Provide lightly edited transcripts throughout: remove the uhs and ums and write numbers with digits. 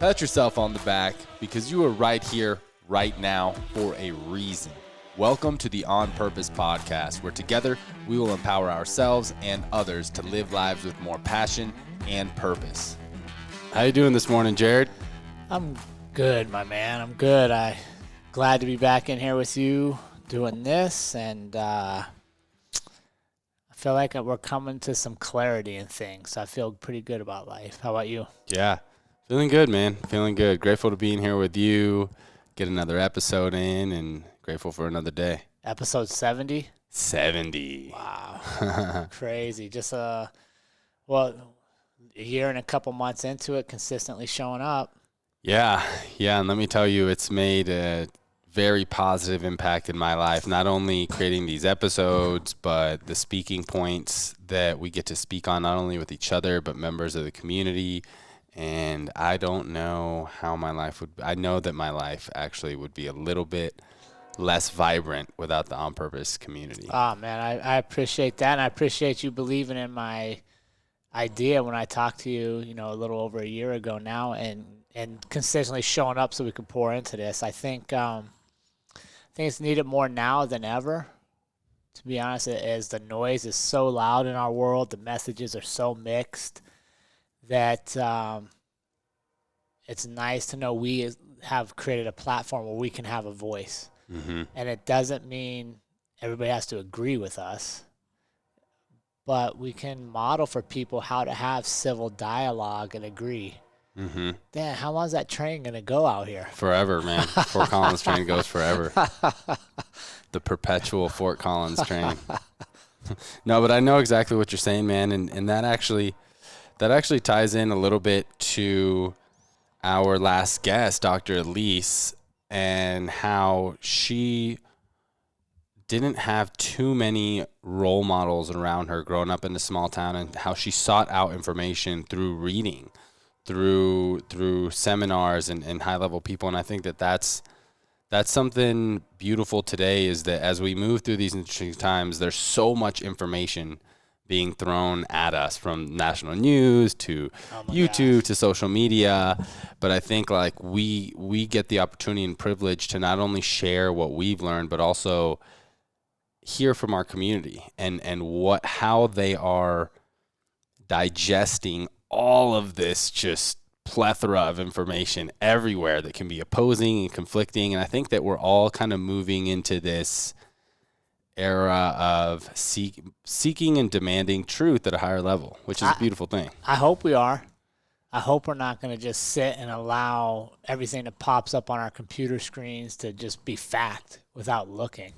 Pat yourself on the back because you are right here, right now, for a reason. Welcome to the On Purpose podcast, where together we will empower ourselves and others to live lives with more passion and purpose. How you doing this morning, Jared? I'm good, my man. I'm good. I'm glad to be back in here with you doing this, and I feel like we're coming to some clarity in things. I feel pretty good about life. How about you? Yeah, feeling good, man. Feeling good. Grateful to be in here with you, get another episode in, and grateful for another day. Episode 70? 70. Wow. Crazy. Just, a year and a couple months into it, consistently showing up. Yeah, and let me tell you, it's made a very positive impact in my life, not only creating these episodes, but the speaking points that we get to speak on, not only with each other, but members of the community. And I don't know how my life would, I know that my life actually would be a little bit less vibrant without the On Purpose community. Oh, man, I appreciate that, and I appreciate you believing in my idea when I talked to you, a little over a year ago now, and consistently showing up so we could pour into this. I think it's needed more now than ever. To be honest, as the noise is so loud in our world, the messages are so mixed that it's nice to know we have created a platform where we can have a voice. Mm-hmm. And it doesn't mean everybody has to agree with us, but we can model for people how to have civil dialogue and agree. Mm-hmm. Dan, how long is that train going to go out here? Forever, man. Fort Collins train goes forever. The perpetual Fort Collins train. No, but I know exactly what you're saying, man. And that actually ties in a little bit to our last guest, Dr. Elise, and how she didn't have too many role models around her growing up in a small town, and how she sought out information through reading, through seminars and high-level people. And I think that's something beautiful today, is that as we move through these interesting times, there's so much information being thrown at us, from national news to YouTube to social media. But I think like we get the opportunity and privilege to not only share what we've learned, but also hear from our community and how they are digesting all of this just plethora of information everywhere that can be opposing and conflicting. And I think that we're all kind of moving into this era of seeking and demanding truth at a higher level, which is a beautiful thing. I hope we are. I hope we're not going to just sit and allow everything that pops up on our computer screens to just be fact without looking.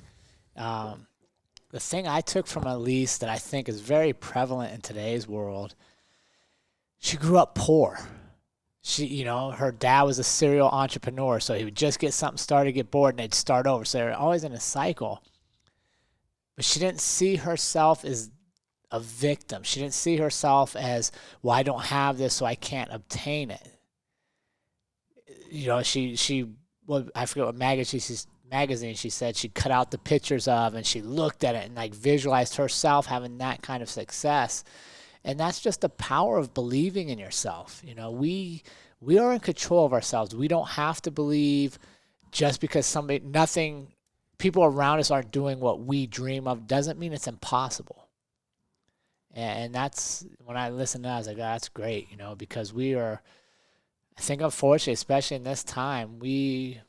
The thing I took from Elise that I think is very prevalent in today's world, she grew up poor. Her dad was a serial entrepreneur, so he would just get something started, get bored, and they'd start over. So they're always in a cycle. But she didn't see herself as a victim. She didn't see herself as, well, I don't have this, so I can't obtain it. I forget what magazine she said she cut out the pictures of, and she looked at it and like visualized herself having that kind of success. And that's just the power of believing in yourself. We are in control of ourselves. We don't have to believe just because people around us aren't doing what we dream of doesn't mean it's impossible. And that's, when I listened to that, I was like, oh, that's great, because I think unfortunately, especially in this time, we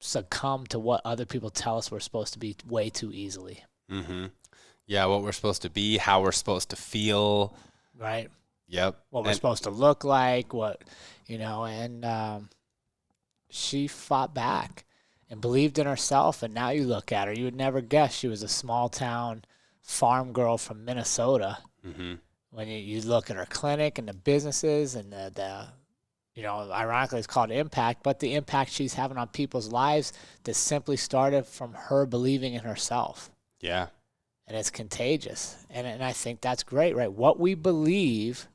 succumb to what other people tell us we're supposed to be way too easily. Mm-hmm. Yeah, what we're supposed to be, how we're supposed to feel. Right. Yep. What we're supposed to look like, and she fought back and believed in herself, and now you look at her, you would never guess she was a small town farm girl from Minnesota. Mm-hmm. When you look at her clinic and the businesses and ironically it's called impact, but the impact she's having on people's lives that simply started from her believing in herself. Yeah. And it's contagious. And I think that's great, right? What we believe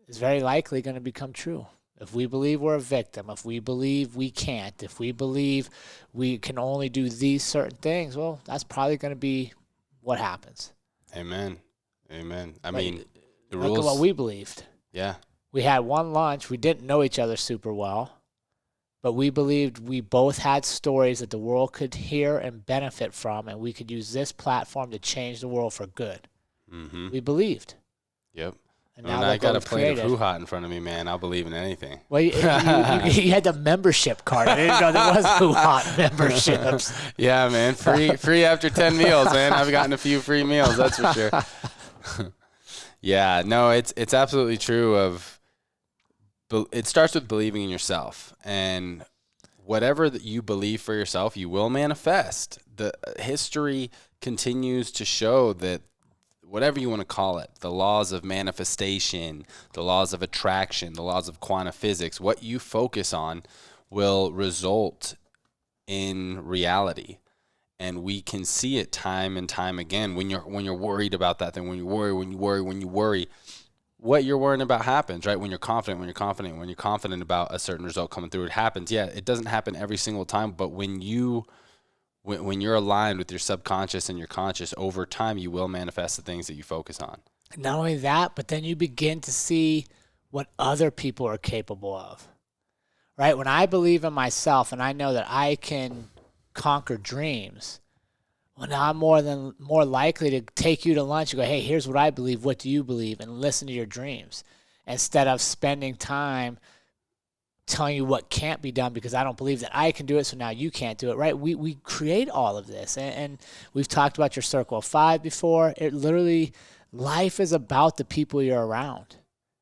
is very likely going to become true. If we believe we're a victim, if we believe we can't, if we believe we can only do these certain things, well, that's probably going to be what happens. Amen. I But mean, the look rules. at what we believed. Yeah. We had one lunch. We didn't know each other super well, but we believed we both had stories that the world could hear and benefit from, and we could use this platform to change the world for good. Mm-hmm. We believed. Yep. And When now I got a we've plate of created. hoo-ha in front of me, man, I'll believe in anything. Well, you had the membership card. I didn't know there was hoo-ha memberships. Yeah, man. Free after 10 meals, man. I've gotten a few free meals, that's for sure. Yeah, no, it's absolutely true. It starts with believing in yourself. And whatever that you believe for yourself, you will manifest. The history continues to show that whatever you want to call it, the laws of manifestation, the laws of attraction, the laws of quantum physics, what you focus on will result in reality. And we can see it time and time again when you're worried about that thing, when you worry, what you're worrying about happens, right? When you're confident about a certain result coming through, it happens. Yeah, it doesn't happen every single time, but when you're aligned with your subconscious and your conscious, over time, you will manifest the things that you focus on. Not only that, but then you begin to see what other people are capable of, right? When I believe in myself and I know that I can conquer dreams, well, now I'm more likely to take you to lunch and go, hey, here's what I believe. What do you believe? And listen to your dreams instead of spending time telling you what can't be done because I don't believe that I can do it, so now you can't do it, right? We create all of this. And we've talked about your circle of five before. It literally, life is about the people you're around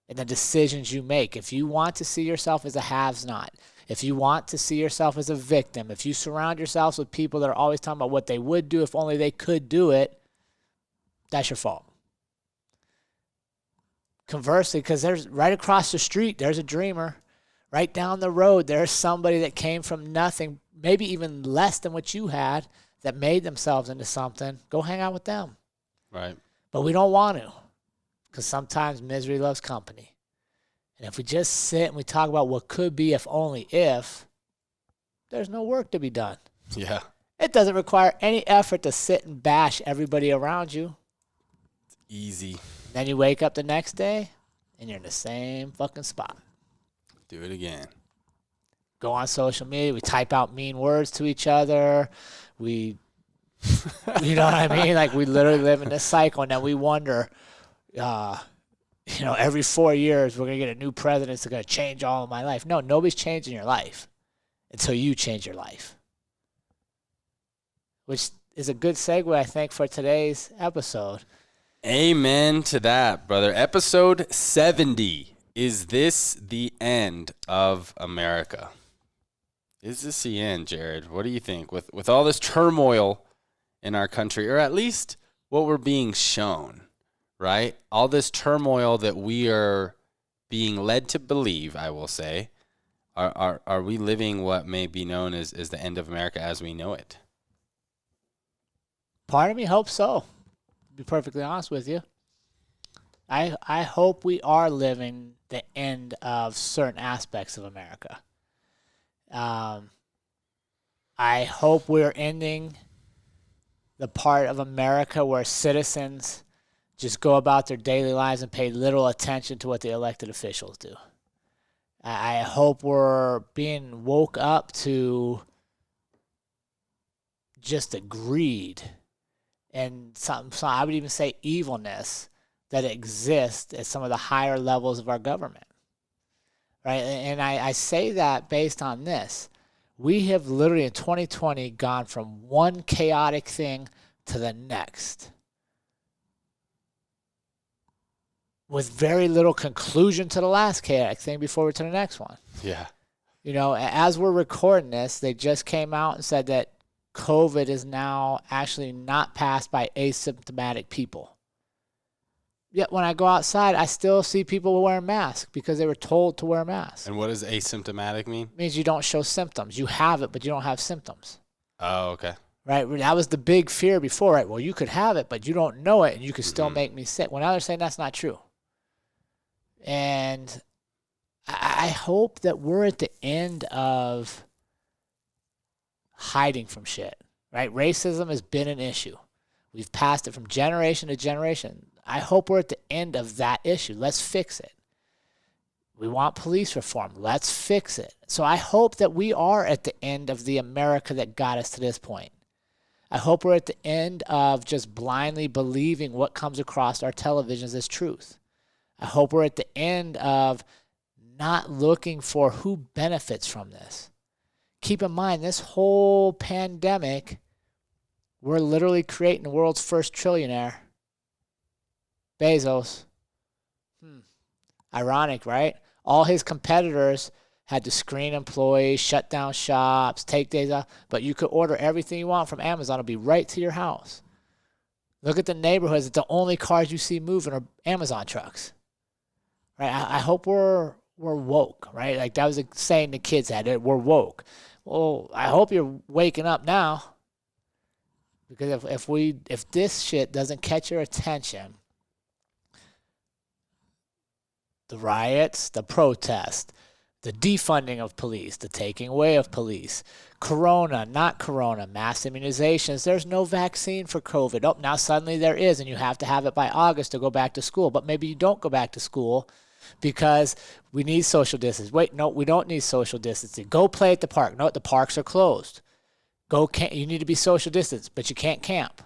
and the decisions you make. If you want to see yourself as a haves not, if you want to see yourself as a victim, if you surround yourselves with people that are always talking about what they would do if only they could do it, that's your fault. Conversely, because there's right across the street, there's a dreamer. Right down the road, there's somebody that came from nothing, maybe even less than what you had, that made themselves into something. Go hang out with them. Right. But we don't want to, because sometimes misery loves company. And if we just sit and we talk about what could be if only if, there's no work to be done. Yeah. It doesn't require any effort to sit and bash everybody around you. It's easy. Then you wake up the next day and you're in the same fucking spot. Do it again. Go on social media. We type out mean words to each other. You know what I mean? Like, we literally live in this cycle, and then we wonder, every 4 years we're going to get a new president that's going to change all of my life. No, nobody's changing your life until you change your life. Which is a good segue, I think, for today's episode. Amen to that, brother. Episode 70. Is this the end of America? Is this the end, Jared? What do you think? With all this turmoil in our country, or at least what we're being shown, right? All this turmoil that we are being led to believe, I will say, are we living what may be known as the end of America as we know it? Part of me hopes so, to be perfectly honest with you. I hope we are living the end of certain aspects of America. I hope we're ending the part of America where citizens just go about their daily lives and pay little attention to what the elected officials do. I hope we're being woke up to just the greed and some I would even say evilness that exists at some of the higher levels of our government, right? And I say that based on this. We have literally in 2020 gone from one chaotic thing to the next with very little conclusion to the last chaotic thing before we're to the next one. Yeah. As we're recording this, they just came out and said that COVID is now actually not passed by asymptomatic people. Yet when I go outside, I still see people wearing masks because they were told to wear a mask. And what does asymptomatic mean? It means you don't show symptoms. You have it, but you don't have symptoms. Oh, okay. Right? That was the big fear before, right? Well, you could have it, but you don't know it, and you could still make me sick. Well, now they're saying that's not true. And I hope that we're at the end of hiding from shit, right? Racism has been an issue. We've passed it from generation to generation. I hope we're at the end of that issue. Let's fix it. We want police reform. Let's fix it. So I hope that we are at the end of the America that got us to this point. I hope we're at the end of just blindly believing what comes across our televisions as truth. I hope we're at the end of not looking for who benefits from this. Keep in mind, this whole pandemic, we're literally creating the world's first trillionaire. Bezos. Ironic, right? All his competitors had to screen employees, shut down shops, take days off, but you could order everything you want from Amazon. It'll be right to your house. Look at the neighborhoods. The only cars you see moving are Amazon trucks. Right? I hope we're woke, right? Like that was a saying the kids had, we're woke. Well, I hope you're waking up now. Because if this shit doesn't catch your attention, the riots, the protests, the defunding of police, the taking away of police, corona, not corona, mass immunizations. There's no vaccine for COVID. Oh, now suddenly there is, and you have to have it by August to go back to school. But maybe you don't go back to school because we need social distance. Wait, no, we don't need social distancing. Go play at the park. No, the parks are closed. You need to be social distance, but you can't camp.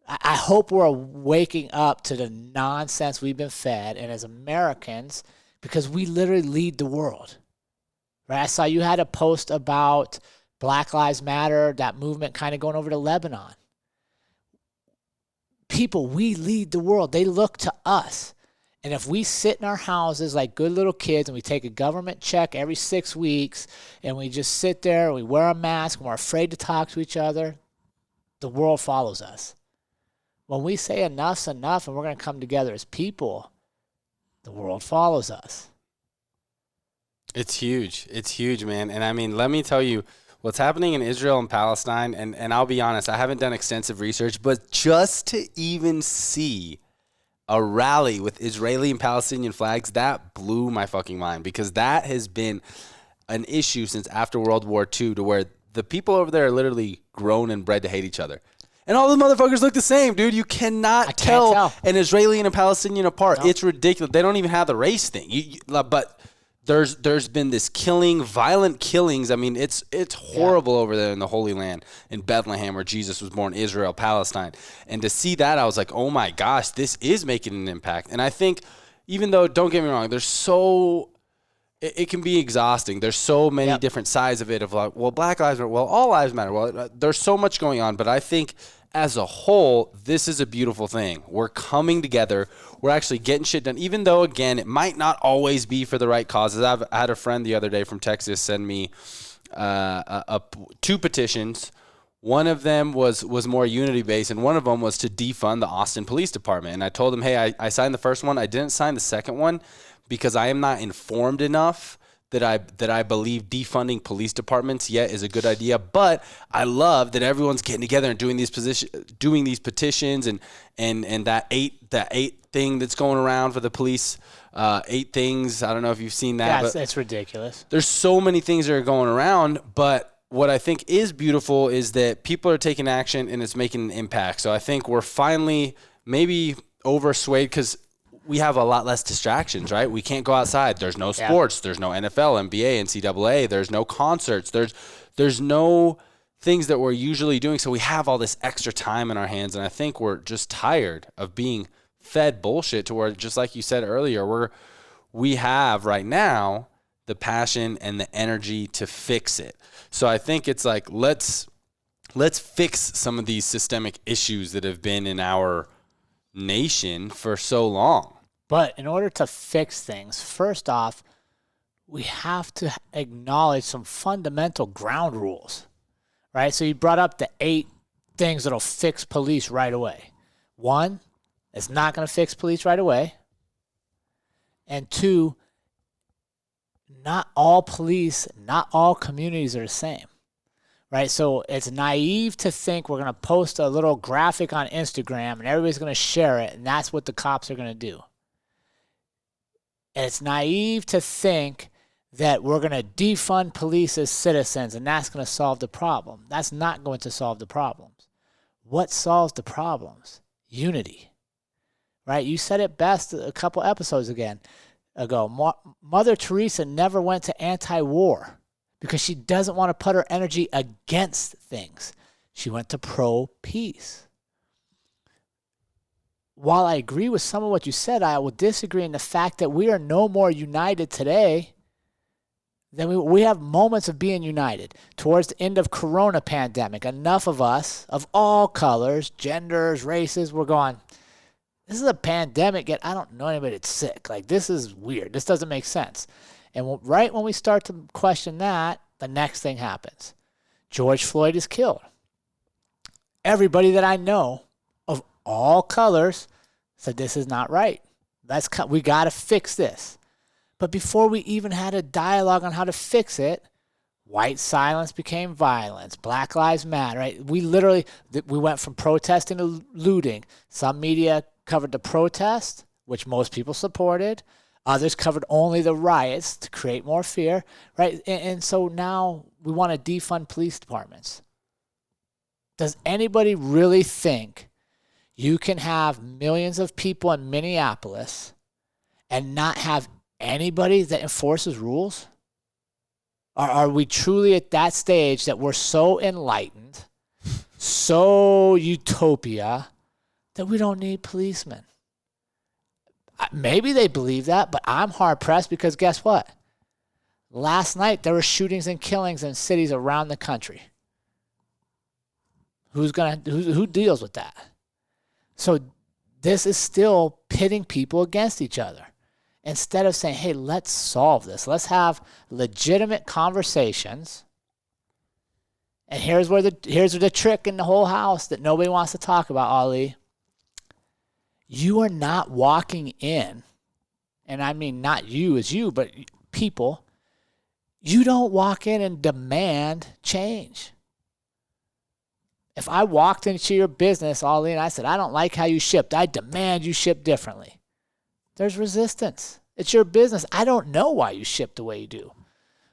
I hope we're waking up to the nonsense we've been fed, and as Americans, because we literally lead the world. Right? I saw you had a post about Black Lives Matter, that movement kind of going over to Lebanon. People, we lead the world. They look to us. And if we sit in our houses like good little kids and we take a government check every 6 weeks and we just sit there and we wear a mask and we're afraid to talk to each other, the world follows us. When we say enough's enough and we're going to come together as people, the world follows us. It's huge. It's huge, man. And I mean, let me tell you what's happening in Israel and Palestine. And I'll be honest, I haven't done extensive research, but just to even see a rally with Israeli and Palestinian flags, that blew my fucking mind, because that has been an issue since after World War II, to where the people over there are literally grown and bred to hate each other. And all the motherfuckers look the same, dude. You cannot tell an Israeli and a Palestinian apart. No. It's ridiculous. They don't even have the race thing. But there's been this killing, violent killings. I mean, it's horrible over there in the Holy Land, in Bethlehem, where Jesus was born, Israel, Palestine. And to see that, I was like, oh my gosh, this is making an impact. And I think, even though, don't get me wrong, it can be exhausting. There's so many different sides of it, of like, well, Black Lives Matter, well, all lives matter. Well, there's so much going on, but I think as a whole, this is a beautiful thing. We're coming together. We're actually getting shit done, even though, again, it might not always be for the right causes. I had a friend the other day from Texas send me two petitions. One of them was more unity-based, and one of them was to defund the Austin Police Department. And I told him, hey, I signed the first one. I didn't sign the second one because I am not informed enough that I believe defunding police departments yet is a good idea. But I love that everyone's getting together and doing these petitions and that eight thing that's going around for the police. 8 things. I don't know if you've seen that. Yeah, it's ridiculous. There's so many things that are going around, but what I think is beautiful is that people are taking action and it's making an impact. So I think we're finally maybe overswayed because we have a lot less distractions, right? We can't go outside. There's no sports. There's no NFL, NBA, NCAA. There's no concerts. There's no things that we're usually doing. So we have all this extra time in our hands. And I think we're just tired of being fed bullshit to where, just like you said earlier, we have right now the passion and the energy to fix it. So I think it's like, let's fix some of these systemic issues that have been in our nation for so long. But in order to fix things, first off, we have to acknowledge some fundamental ground rules, right? So you brought up the 8 things that'll fix police right away. 1, it's not going to fix police right away. And 2, not all police, not all communities are the same. Right, so it's naive to think we're going to post a little graphic on Instagram and everybody's going to share it, and that's what the cops are going to do. And it's naive to think that we're going to defund police as citizens and that's going to solve the problem. That's not going to solve the problems. What solves the problems? Unity. Right? You said it best a couple episodes ago. Mother Teresa never went to anti-war because she doesn't want to put her energy against things. She went to pro-peace. While I agree with some of what you said, I will disagree in the fact that we are no more united today than we have moments of being united. Towards the end of Corona pandemic, enough of us, of all colors, genders, races, we're going, this is a pandemic, yet I don't know anybody that's sick. Like, this is weird. This doesn't make sense. And right when we start to question that, the next thing happens. George Floyd is killed. Everybody that I know of all colors said this is not right. We got to fix this. But before we even had a dialogue on how to fix it, white silence became violence. Black Lives Matter, right? We went from protesting to looting. Some media covered the protest, which most people supported. Others covered only the riots to create more fear, right? And so now we want to defund police departments. Does anybody really think you can have millions of people in Minneapolis and not have anybody that enforces rules? Are we truly at that stage that we're so enlightened, so utopia, that we don't need policemen? Maybe they believe that, but I'm hard-pressed because guess what? Last night there were shootings and killings in cities around the country. Who deals with that? So this is still pitting people against each other. Instead of saying, hey, let's solve this. Let's have legitimate conversations. And here's the trick in the whole house that nobody wants to talk about, Ali. You are not walking in, and I mean not you as you, but people. You don't walk in and demand change. If I walked into your business, Ali, and I said, I don't like how you shipped, I demand you ship differently. There's resistance. It's your business. I don't know why you ship the way you do.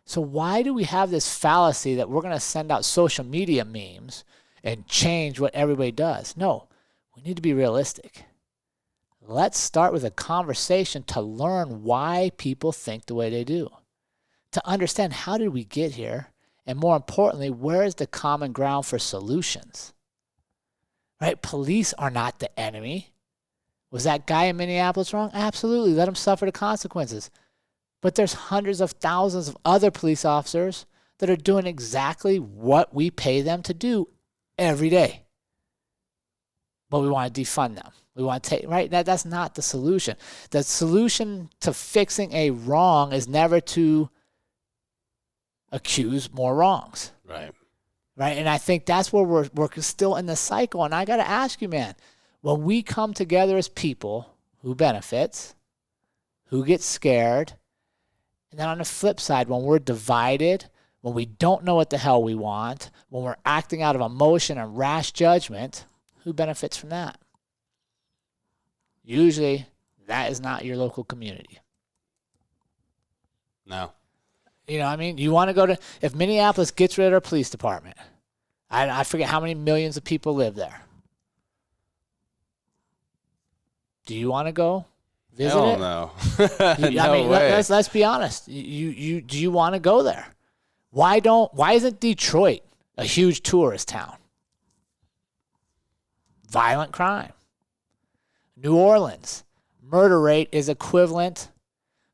So why do we have this fallacy that we're going to send out social media memes and change what everybody does? No, we need to be realistic. Let's start with a conversation to learn why people think the way they do. To understand how did we get here? And more importantly, where is the common ground for solutions? Right? Police are not the enemy. Was that guy in Minneapolis wrong? Absolutely. Let him suffer the consequences. But there's hundreds of thousands of other police officers that are doing exactly what we pay them to do every day. But we want to defund them. We want to take, right? That's not the solution. The solution to fixing a wrong is never to accuse more wrongs. Right. Right. And I think that's where we're still in the cycle. And I got to ask you, man, when we come together as people, who benefits, who gets scared, and then on the flip side, when we're divided, when we don't know what the hell we want, when we're acting out of emotion and rash judgment, who benefits from that? Usually, that is not your local community. No. You know what I mean? You want to go to, if Minneapolis gets rid of their police department, I forget how many millions of people live there. Do you want to go visit Hell it? no. I mean, way. let's be honest. Do you want to go there? Why isn't Detroit a huge tourist town? Violent crime. New Orleans, murder rate is equivalent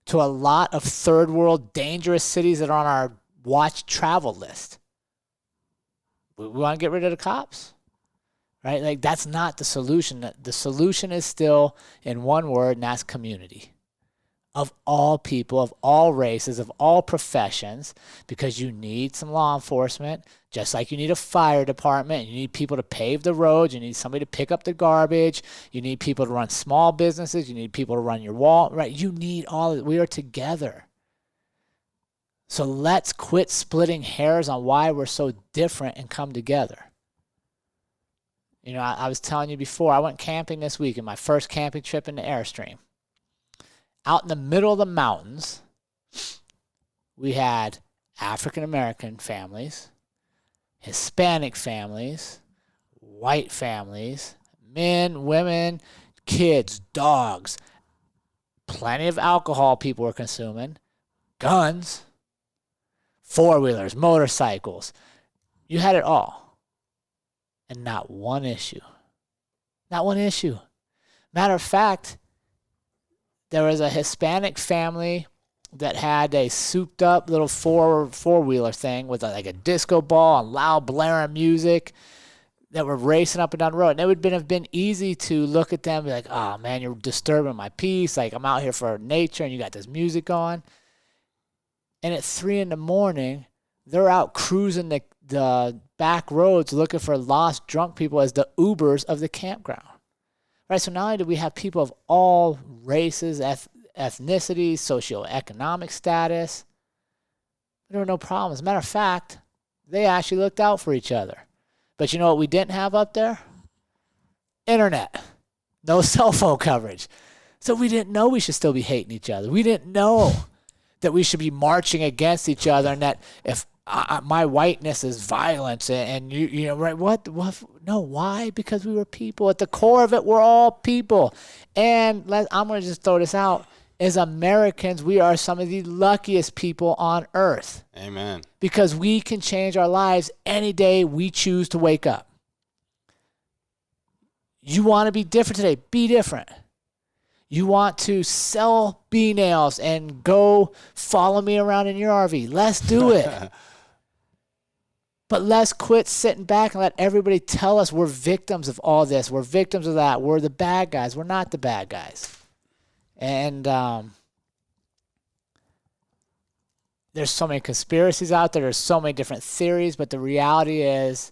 to a lot of third world dangerous cities that are on our watch travel list. We want to get rid of the cops, right? Like, that's not the solution. The solution is still in one word, and that's community. Of all people, of all races, of all professions, because you need some law enforcement, just like you need a fire department, you need people to pave the roads, you need somebody to pick up the garbage, you need people to run small businesses, you need people to run your wall, right? You need all of it. We are together. So let's quit splitting hairs on why we're so different and come together. You know, I was telling you before, I went camping this week in my first camping trip in the Airstream. Out in the middle of the mountains, we had African-American families, Hispanic families, white families, men, women, kids, dogs, plenty of alcohol people were consuming, guns, four-wheelers, motorcycles. You had it all. And not one issue. Not one issue. Matter of fact, there was a Hispanic family that had a souped-up little four-wheeler thing with like a disco ball and loud blaring music that were racing up and down the road. And it would have been easy to look at them and be like, oh, man, you're disturbing my peace. Like, I'm out here for nature, and you got this music on. And at 3 a.m, they're out cruising the back roads looking for lost drunk people as the Ubers of the campground. Right? So not only do we have people of all races, ethnicities, socioeconomic status, there were no problems. As a matter of fact, they actually looked out for each other. But you know what we didn't have up there? Internet. No cell phone coverage. So we didn't know we should still be hating each other. We didn't know that we should be marching against each other, and that if my whiteness is violence, and you know, right? What? No, why? Because we were people. At the core of it, we're all people. And I'm going to just throw this out. As Americans, we are some of the luckiest people on earth. Amen. Because we can change our lives any day we choose to wake up. You want to be different today? Be different. You want to sell bee nails and go follow me around in your RV? Let's do it. But let's quit sitting back and let everybody tell us we're victims of all this. We're victims of that. We're the bad guys. We're not the bad guys. And there's so many conspiracies out there. There's so many different theories. But the reality is,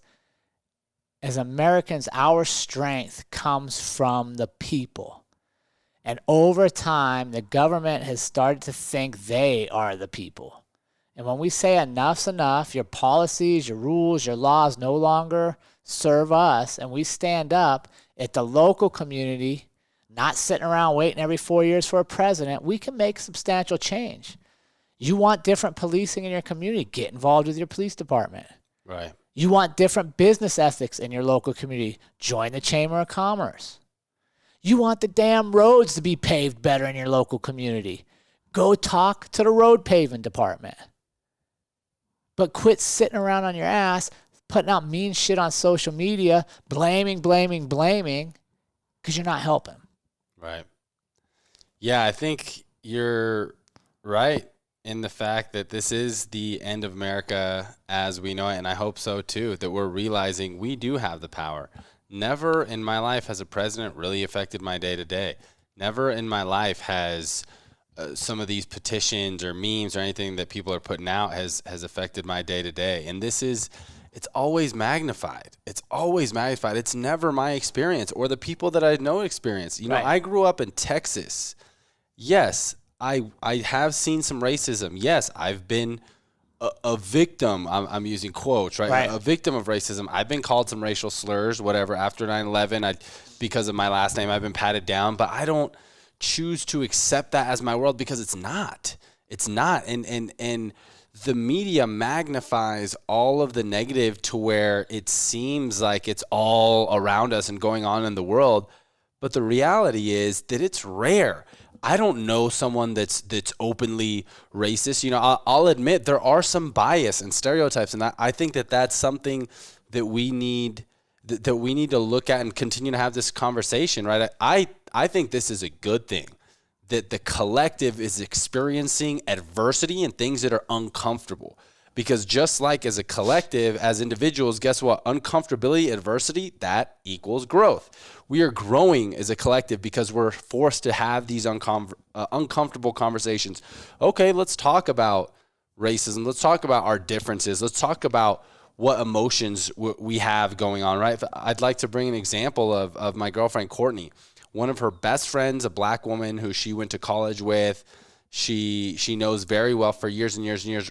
as Americans, our strength comes from the people. And over time, the government has started to think they are the people. And when we say enough's enough, your policies, your rules, your laws no longer serve us, and we stand up at the local community, not sitting around waiting every 4 years for a president, we can make substantial change. You want different policing in your community, get involved with your police department. Right. You want different business ethics in your local community, join the Chamber of Commerce. You want the damn roads to be paved better in your local community, go talk to the road paving department. But quit sitting around on your ass, putting out mean shit on social media, blaming, because you're not helping. Right. Yeah, I think you're right in the fact that this is the end of America as we know it, and I hope so too, that we're realizing we do have the power. Never in my life has a president really affected my day-to-day. Never in my life has some of these petitions or memes or anything that people are putting out has affected my day-to-day. And it's always magnified. It's always magnified. It's never my experience or the people that I know experience. You know, right. I grew up in Texas. Yes, I have seen some racism. Yes, I've been a victim. I'm using quotes, right? A victim of racism. I've been called some racial slurs, whatever. After 9/11, because of my last name, I've been patted down. But I don't choose to accept that as my world because it's not. It's not. And the media magnifies all of the negative to where it seems like it's all around us and going on in the world. But the reality is that it's rare. I don't know someone that's openly racist. You know, I'll admit there are some bias and stereotypes, and I think that's something that we need to look at and continue to have this conversation, right? I think this is a good thing, that the collective is experiencing adversity and things that are uncomfortable. Because just like as a collective, as individuals, guess what? Uncomfortability, adversity, that equals growth. We are growing as a collective because we're forced to have these uncomfortable conversations. Okay, let's talk about racism. Let's talk about our differences. Let's talk about what emotions we have going on, right? I'd like to bring an example of my girlfriend, Courtney. One of her best friends, a black woman who she went to college with, she knows very well for years and years and years,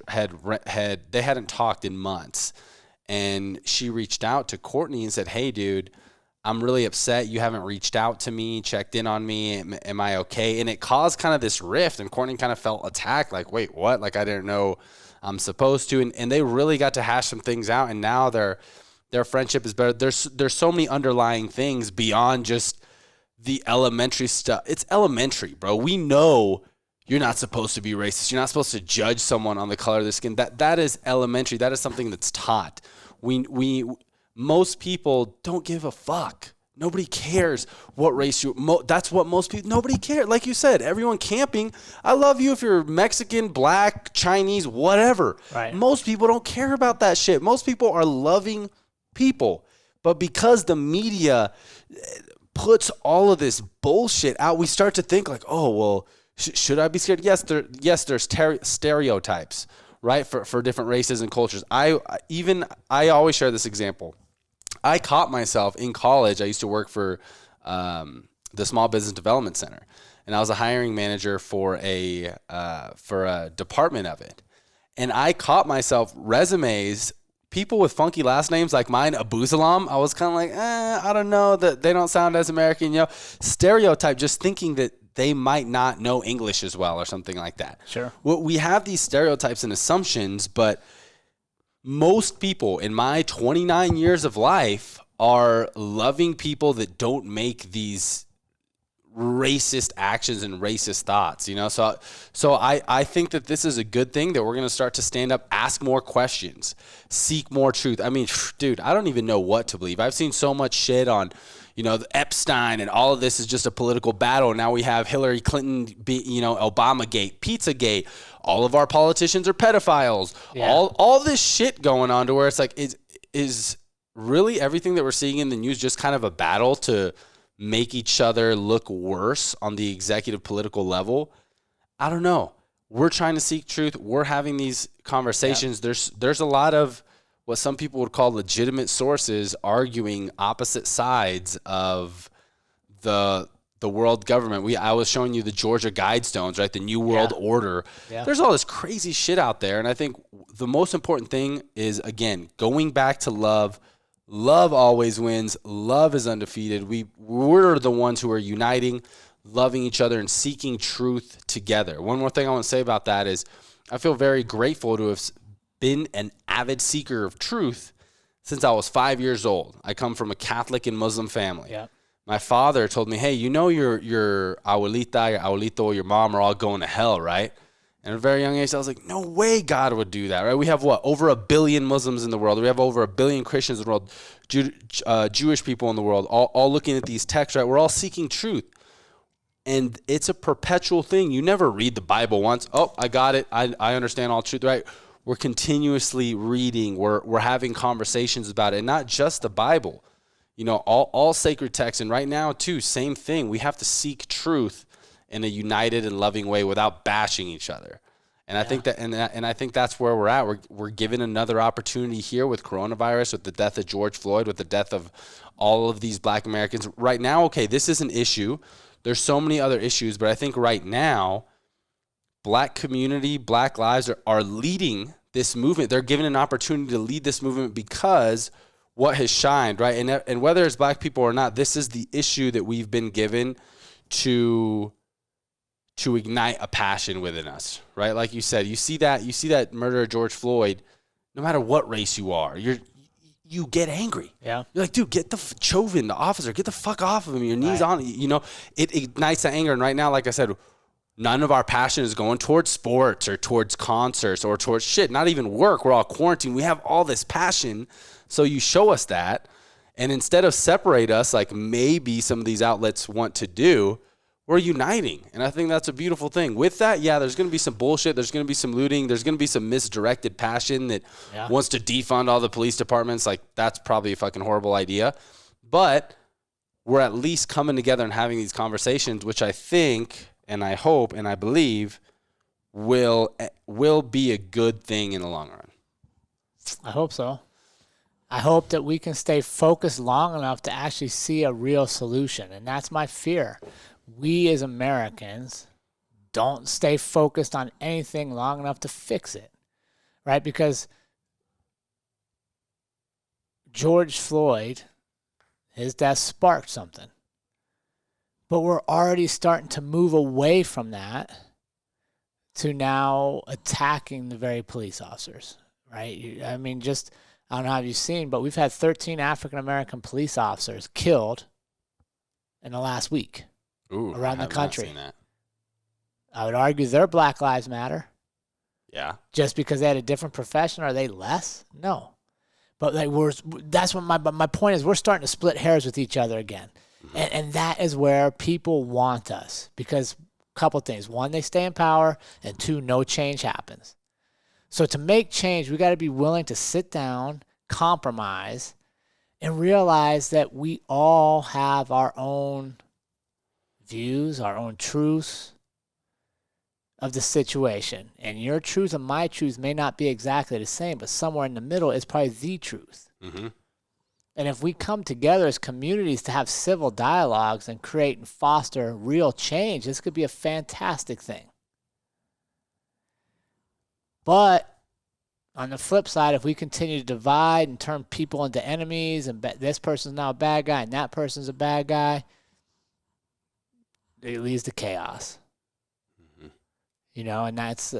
they hadn't talked in months. And she reached out to Courtney and said, hey, dude, I'm really upset. You haven't reached out to me, checked in on me. Am I okay? And it caused kind of this rift, and Courtney kind of felt attacked, like, wait, what? Like, I didn't know I'm supposed to. And they really got to hash some things out, and now their friendship is better. There's so many underlying things beyond just the elementary stuff. It's elementary, bro. We know you're not supposed to be racist. You're not supposed to judge someone on the color of their skin. That is elementary. That is something that's taught. Most people don't give a fuck. Nobody cares what race that's what most people, nobody cares. Like you said, everyone camping, I love you if you're Mexican, black, Chinese, whatever. Right. Most people don't care about that shit. Most people are loving people. But because the media puts all of this bullshit out, we start to think like, oh, well, should I be scared? Yes, there's stereotypes, right, for different races and cultures. I always share this example. I caught myself in college. I used to work for the Small Business Development Center, and I was a hiring manager for a department of it. And I caught myself resumes, people with funky last names like mine, Abu Salam. I was kind of like, I don't know, that they don't sound as American, stereotype, just thinking that they might not know English as well or something like that. Sure. Well, we have these stereotypes and assumptions, but most people in my 29 years of life are loving people that don't make these racist actions and racist thoughts, So I think that this is a good thing, that we're going to start to stand up, ask more questions, seek more truth. I mean, dude, I don't even know what to believe. I've seen so much shit on, the Epstein, and all of this is just a political battle. Now we have Hillary Clinton, Obamagate, Pizzagate. All of our politicians are pedophiles. Yeah. All this shit going on, to where it's like, is really everything that we're seeing in the news just kind of a battle to make each other look worse on the executive political level? I don't know. We're trying to seek truth. We're having these conversations. Yeah. There's a lot of what some people would call legitimate sources arguing opposite sides of the world government. I was showing you the Georgia Guidestones, right? The New World Order. Yeah. There's all this crazy shit out there. And I think the most important thing is, again, going back to love. Love always wins. Love is undefeated. We're the ones who are uniting, loving each other, and seeking truth together. One more thing I want to say about that is I feel very grateful to have been an avid seeker of truth since I was 5 years old. I come from a Catholic and Muslim family. Yeah. My father told me, hey, your abuelita, your abuelito, your mom are all going to hell, right? And at a very young age, I was like, no way God would do that, right? We have over 1 billion Muslims in the world. We have over 1 billion Christians in the world, Jewish people in the world, all looking at these texts, right? We're all seeking truth. And it's a perpetual thing. You never read the Bible once. Oh, I got it. I understand all truth, right? We're continuously reading. We're having conversations about it. And not just the Bible. All sacred texts. And right now, too, same thing. We have to seek truth in a united and loving way without bashing each other. And I think that, and I think that's where we're at. We're given another opportunity here with coronavirus, with the death of George Floyd, with the death of all of these Black Americans. Right now, okay, this is an issue. There's so many other issues, but I think right now, Black community, Black lives are leading this movement. They're given an opportunity to lead this movement because what has shined, right? And whether it's Black people or not, this is the issue that we've been given to ignite a passion within us, right? Like you said, you see that murder of George Floyd, no matter what race you are, you get angry. Yeah. You're like, dude, get Chauvin, the officer, get the fuck off of him. Your knees on, it ignites that anger. And right now, like I said, none of our passion is going towards sports or towards concerts or towards shit, not even work. We're all quarantined. We have all this passion. So you show us that. And instead of separate us, like maybe some of these outlets want to do, we're uniting. And I think that's a beautiful thing. With that, there's going to be some bullshit. There's going to be some looting. There's going to be some misdirected passion that wants to defund all the police departments. Like, that's probably a fucking horrible idea. But we're at least coming together and having these conversations, which I think, and I hope, and I believe will be a good thing in the long run. I hope so. I hope that we can stay focused long enough to actually see a real solution. And that's my fear. We as Americans don't stay focused on anything long enough to fix it, right? Because George Floyd, his death sparked something. But we're already starting to move away from that to now attacking the very police officers, right? I mean, I don't know how you've seen, but we've had 13 African-American police officers killed in the last week. Ooh, around the I have not country. seen that. I would argue their Black Lives Matter. Yeah. Just because they had a different profession, are they less? No. But that's what my point is. We're starting to split hairs with each other again. Mm-hmm. And that is where people want us, because a couple things. One, they stay in power, and two, no change happens. So to make change, we got to be willing to sit down, compromise, and realize that we all have our own views, our own truths of the situation. And your truth and my truth may not be exactly the same, but somewhere in the middle is probably the truth. Mm-hmm. And if we come together as communities to have civil dialogues and create and foster real change, this could be a fantastic thing. But on the flip side, if we continue to divide and turn people into enemies, and this person's now a bad guy and that person's a bad guy, it leads to chaos. Mm-hmm. You know, and that's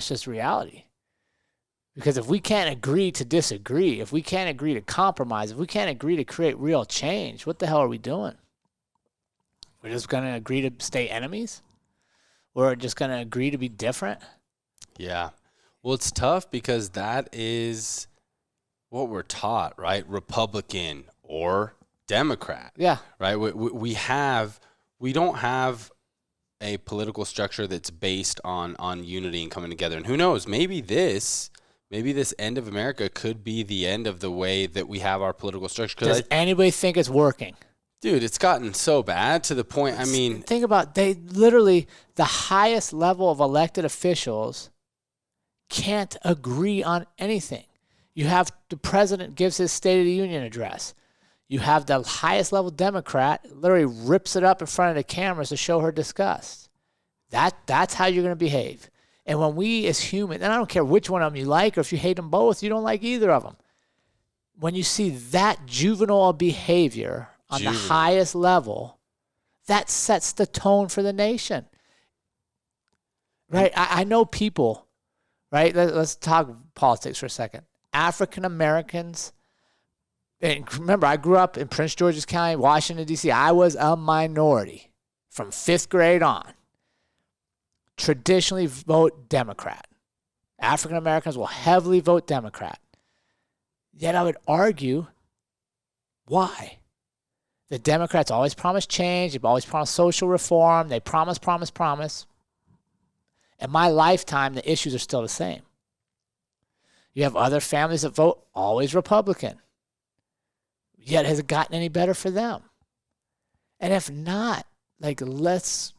just reality. Because if we can't agree to disagree, if we can't agree to compromise, if we can't agree to create real change, what the hell are we doing? We're just going to agree to stay enemies? We're just going to agree to be different? Yeah. Well, it's tough because that is what we're taught, right? Republican or Democrat. Yeah. Right? We don't have a political structure that's based on unity and coming together. And who knows, maybe this end of America could be the end of the way that we have our political structure. Does anybody think it's working? Dude, it's gotten so bad to the point, think about, they literally, the highest level of elected officials can't agree on anything. You have the president gives his State of the Union address. You have the highest level Democrat literally rips it up in front of the cameras to show her disgust. That's how you're going to behave. And when we as humans, and I don't care which one of them you like, or if you hate them both, you don't like either of them. When you see that juvenile behavior on the highest level, that sets the tone for the nation. Right? I know people, right? Let's talk politics for a second. African Americans, and remember, I grew up in Prince George's County, Washington, D.C. I was a minority from 5th grade on. Traditionally vote Democrat. African Americans will heavily vote Democrat. Yet I would argue, why? The Democrats always promise change. They've always promised social reform. They promise. In my lifetime, the issues are still the same. You have other families that vote always Republican. Yet has it gotten any better for them? And if not, let's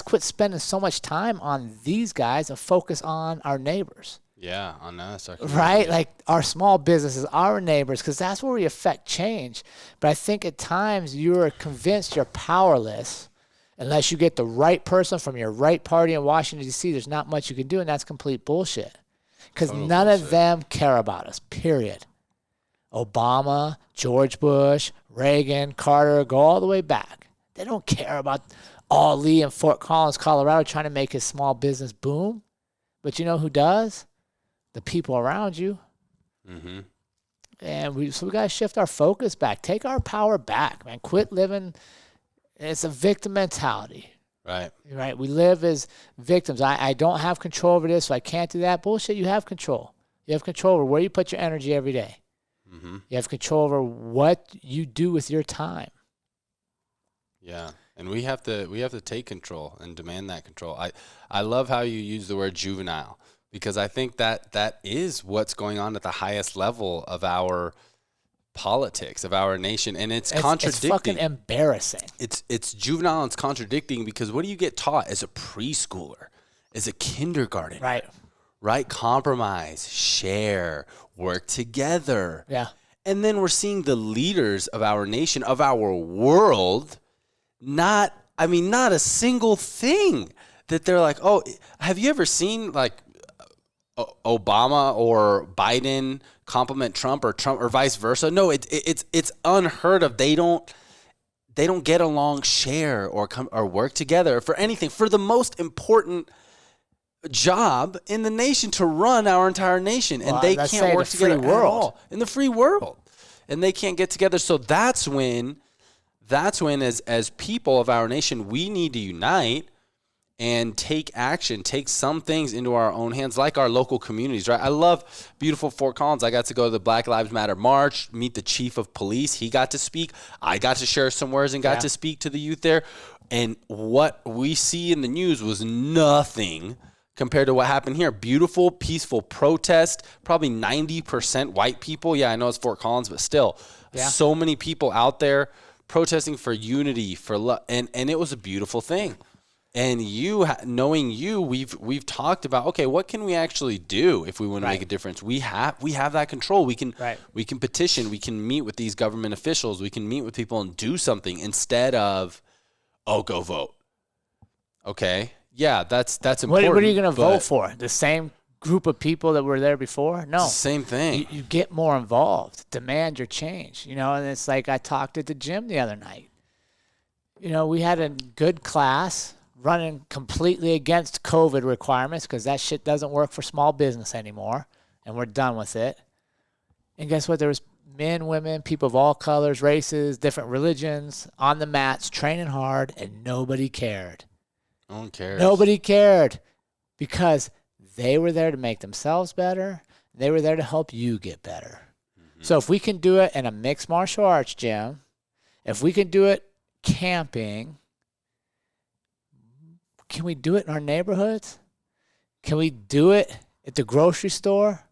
quit spending so much time on these guys and focus on our neighbors. Yeah, on us. Right? Like our small businesses, our neighbors, because that's where we affect change. But I think at times you're convinced you're powerless unless you get the right person from your right party in Washington, D.C. There's not much you can do, and that's complete bullshit. Because none of them care about us, period. Obama, George Bush, Reagan, Carter, go all the way back. They don't care about Ali in Fort Collins, Colorado, trying to make his small business boom. But you know who does? The people around you. Mm-hmm. And we got to shift our focus back. Take our power back, man. Quit living. It's a victim mentality. Right. We live as victims. I don't have control over this, so I can't do that. Bullshit, you have control. You have control over where you put your energy every day. Mm-hmm. You have control over what you do with your time. Yeah. And we have to take control and demand that control. I love how you use the word juvenile, because I think that is what's going on at the highest level of our politics, of our nation, and it's contradicting. It's fucking embarrassing. It's juvenile and it's contradicting, because what do you get taught as a preschooler, as a kindergartner? Right? Compromise, share, work together. Yeah. And then we're seeing the leaders of our nation, of our world, not a single thing that they're like, oh, have you ever seen like Obama or Biden compliment Trump or vice versa? No, it's unheard of. They don't get along, share, or work together for anything, for the most important job in the nation, to run our entire nation, and they can't work together at all in the free world. and they can't get together. So that's when as people of our nation, we need to unite and take action, take some things into our own hands, like our local communities, right? I love beautiful Fort Collins. I got to go to the Black Lives Matter March, meet the chief of police. He got to speak. I got to share some words and got to speak to the youth there. And what we see in the news was nothing compared to what happened here. Beautiful, peaceful protest, probably 90% white people. Yeah, I know it's Fort Collins, but still, so many people out there protesting for unity, for love, and it was a beautiful thing. And knowing you, we've talked about, okay, what can we actually do if we want to make a difference? We have that control. We can petition. We can meet with these government officials. We can meet with people and do something instead of, go vote. Okay, yeah, that's important. What are you going to vote for? The same group of people that were there before? No, same thing. You get more involved. Demand your change. And it's like I talked at the gym the other night. We had a good class running completely against COVID requirements because that shit doesn't work for small business anymore, and we're done with it. And guess what? There was men, women, people of all colors, races, different religions on the mats training hard, and nobody cared. No one cares. Nobody cared because they were there to make themselves better. They were there to help you get better. Mm-hmm. So if we can do it in a mixed martial arts gym, if we can do it camping, can we do it in our neighborhoods? Can we do it at the grocery store?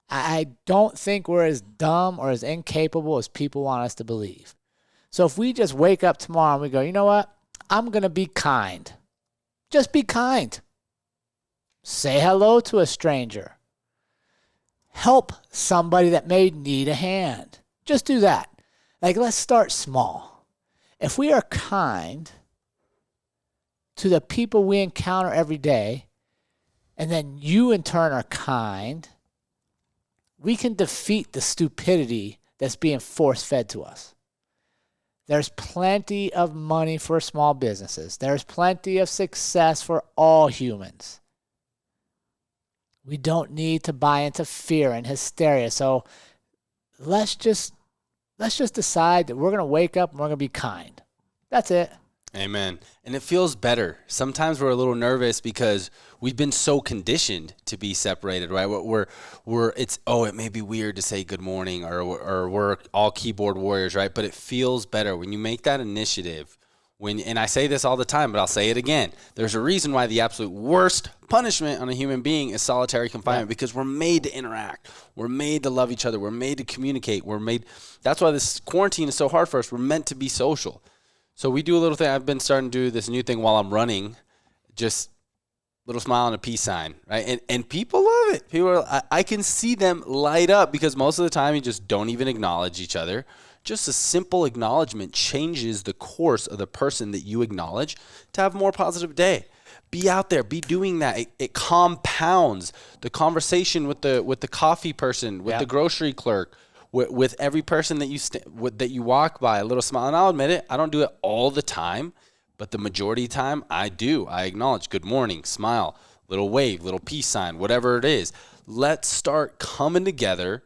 I don't think we're as dumb or as incapable as people want us to believe. So if we just wake up tomorrow and we go, you know what? I'm going to be kind. Just be kind. Say hello to a stranger. Help somebody that may need a hand. Just do that. Let's start small. If we are kind to the people we encounter every day, and then you in turn are kind, we can defeat the stupidity that's being force-fed to us. There's plenty of money for small businesses. There's plenty of success for all humans. We don't need to buy into fear and hysteria. So let's just decide that we're going to wake up and we're going to be kind. That's it. Amen. And it feels better. Sometimes we're a little nervous because we've been so conditioned to be separated, right? It may be weird to say good morning or we're all keyboard warriors, right? But it feels better when you make that initiative. And I say this all the time, but I'll say it again. There's a reason why the absolute worst punishment on a human being is solitary confinement, because we're made to interact. We're made to love each other. We're made to communicate. That's why this quarantine is so hard for us. We're meant to be social. So we do a little thing. I've been starting to do this new thing while I'm running, just little smile and a peace sign, right? And people love it. I can see them light up because most of the time you just don't even acknowledge each other. Just a simple acknowledgement changes the course of the person that you acknowledge to have a more positive day. Be out there, be doing that. It compounds the conversation with the coffee person, with the grocery clerk, with every person that you walk by, a little smile. And I'll admit it, I don't do it all the time, but the majority of the time I do. I acknowledge good morning, smile, little wave, little peace sign, whatever it is. Let's start coming together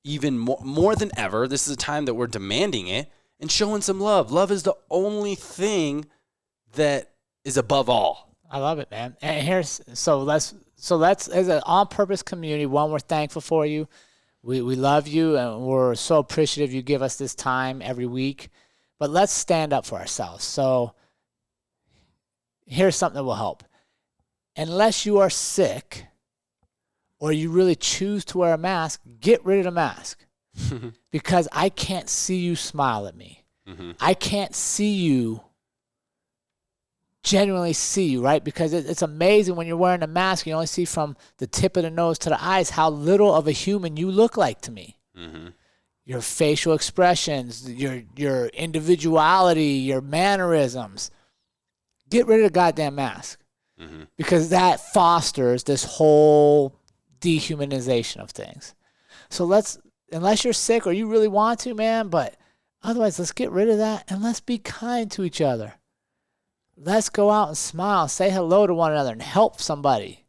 even more than ever. This is a time that we're demanding it and showing some love. Love is the only thing that is above all. I love it, man. And let's as an on-purpose community, one, we're thankful for you. We love you, and we're so appreciative you give us this time every week. But let's stand up for ourselves. So here's something that will help. Unless you are sick or you really choose to wear a mask, get rid of the mask. Because I can't see you smile at me. Mm-hmm. I can't see you, genuinely see you, right? Because it's amazing when you're wearing a mask, you only see from the tip of the nose to the eyes how little of a human you look like to me. Mm-hmm. Your facial expressions, your individuality, your mannerisms. Get rid of the goddamn mask. Mm-hmm. Because that fosters this whole dehumanization of things. So unless you're sick or you really want to, man, but otherwise let's get rid of that and let's be kind to each other. Let's go out and smile, say hello to one another and help somebody.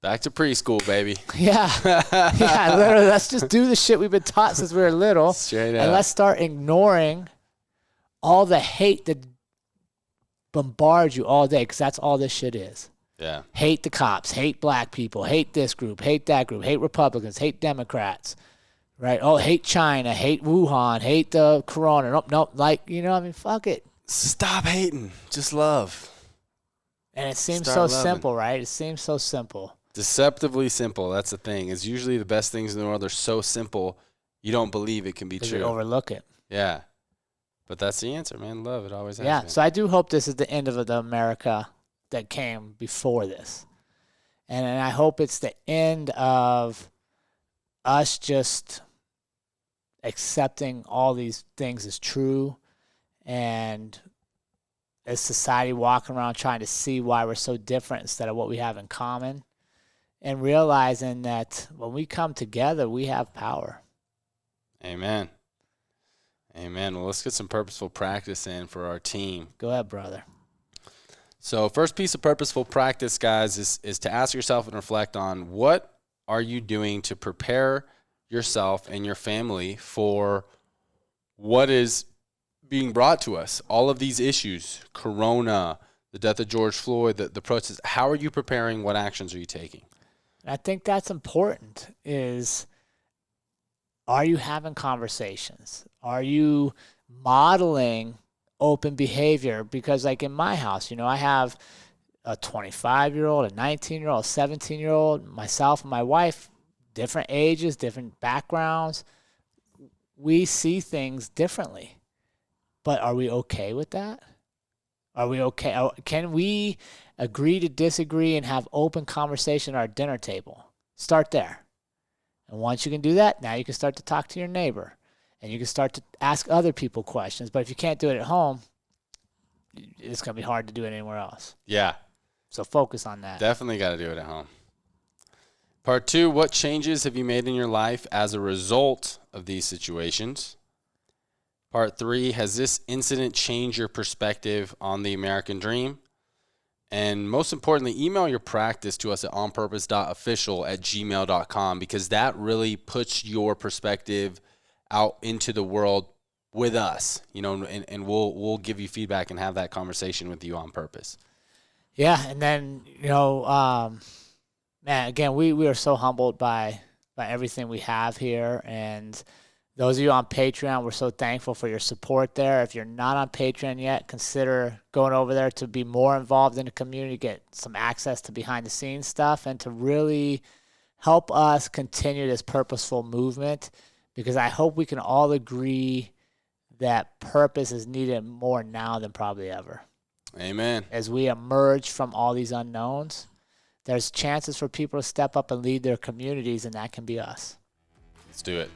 Back to preschool, baby. Yeah. Yeah, literally, let's just do the shit we've been taught since we were little. Straight up. And let's start ignoring all the hate that bombards you all day, because that's all this shit is. Yeah. Hate the cops, hate black people, hate this group, hate that group, hate Republicans, hate Democrats, right? Oh, hate China, hate Wuhan, hate the corona. Nope, like, you know, I mean, fuck it. Stop hating. Just love. And it seems Start so loving. simple, right? It seems so simple. Deceptively simple. That's the thing. It's usually the best things in the world are so simple, you don't believe it can be true. You overlook it. Yeah. But that's the answer, man. Love. It always has Yeah, been. so I do hope this is the end of the America that came before this. And I hope it's the end of us just accepting all these things as true, and as society walking around trying to see why we're so different instead of what we have in common, and realizing that when we come together, we have power. Amen. Amen. Well, let's get some purposeful practice in for our team. Go ahead, brother. So first piece of purposeful practice, guys, is to ask yourself and reflect on what are you doing to prepare yourself and your family for what is being brought to us. All of these issues, corona, the death of George Floyd, the protests. How are you preparing? What actions are you taking? I think that's important. Are you having conversations? Are you modeling open behavior? Because like in my house, you know, I have a 25-year-old, a 19-year-old, a 17-year-old, myself and my wife, different ages, different backgrounds. We see things differently. But are we okay with that? Are we okay? Can we agree to disagree and have open conversation at our dinner table? Start there. And once you can do that, now you can start to talk to your neighbor. And you can start to ask other people questions. But if you can't do it at home, it's going to be hard to do it anywhere else. Yeah. So focus on that. Definitely got to do it at home. Part 2, what changes have you made in your life as a result of these situations? Part 3, has this incident changed your perspective on the American dream? And most importantly, email your practice to us at onpurpose.official@gmail.com, because that really puts your perspective out into the world with us, you know, and we'll give you feedback and have that conversation with you on purpose. Yeah, and then, you know, man, again, we are so humbled by everything we have here. And those of you on Patreon, we're so thankful for your support there. If you're not on Patreon yet, consider going over there to be more involved in the community, get some access to behind-the-scenes stuff, and to really help us continue this purposeful movement, because I hope we can all agree that purpose is needed more now than probably ever. Amen. As we emerge from all these unknowns, there's chances for people to step up and lead their communities, and that can be us. Let's do it.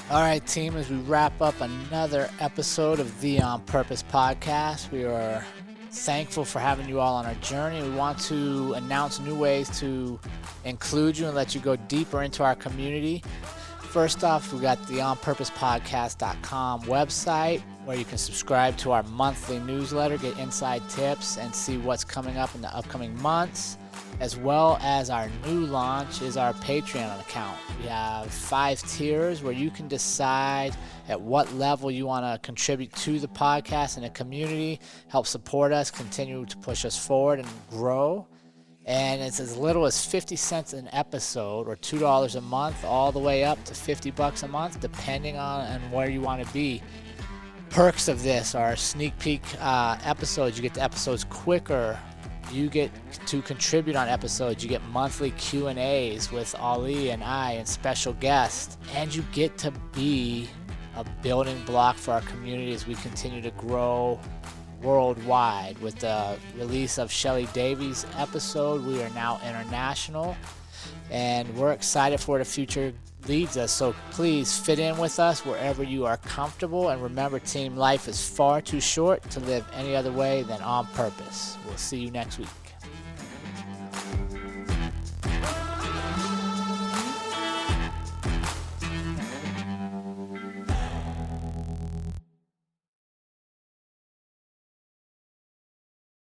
All right, team, as we wrap up another episode of the On Purpose podcast, we are thankful for having you all on our journey. We want to announce new ways to include you and let you go deeper into our community. First off, we got the onpurposepodcast.com website, where you can subscribe to our monthly newsletter, get inside tips, and see what's coming up in the upcoming months. As well as our new launch is our Patreon account. We have 5 tiers where you can decide at what level you want to contribute to the podcast and the community, help support us, continue to push us forward and grow. And it's as little as 50 cents an episode, or $2 a month, all the way up to $50 a month, depending on where you want to be. Perks of this are sneak peek episodes. You get the episodes quicker. You get to contribute on episodes. You get monthly Q&As with Ali and I and special guests. And you get to be a building block for our community as we continue to grow worldwide. With the release of Shelly Davies' episode, we are now international. And we're excited for the future leads us. So please fit in with us wherever you are comfortable. And remember, team, life is far too short to live any other way than on purpose. We'll see you next week.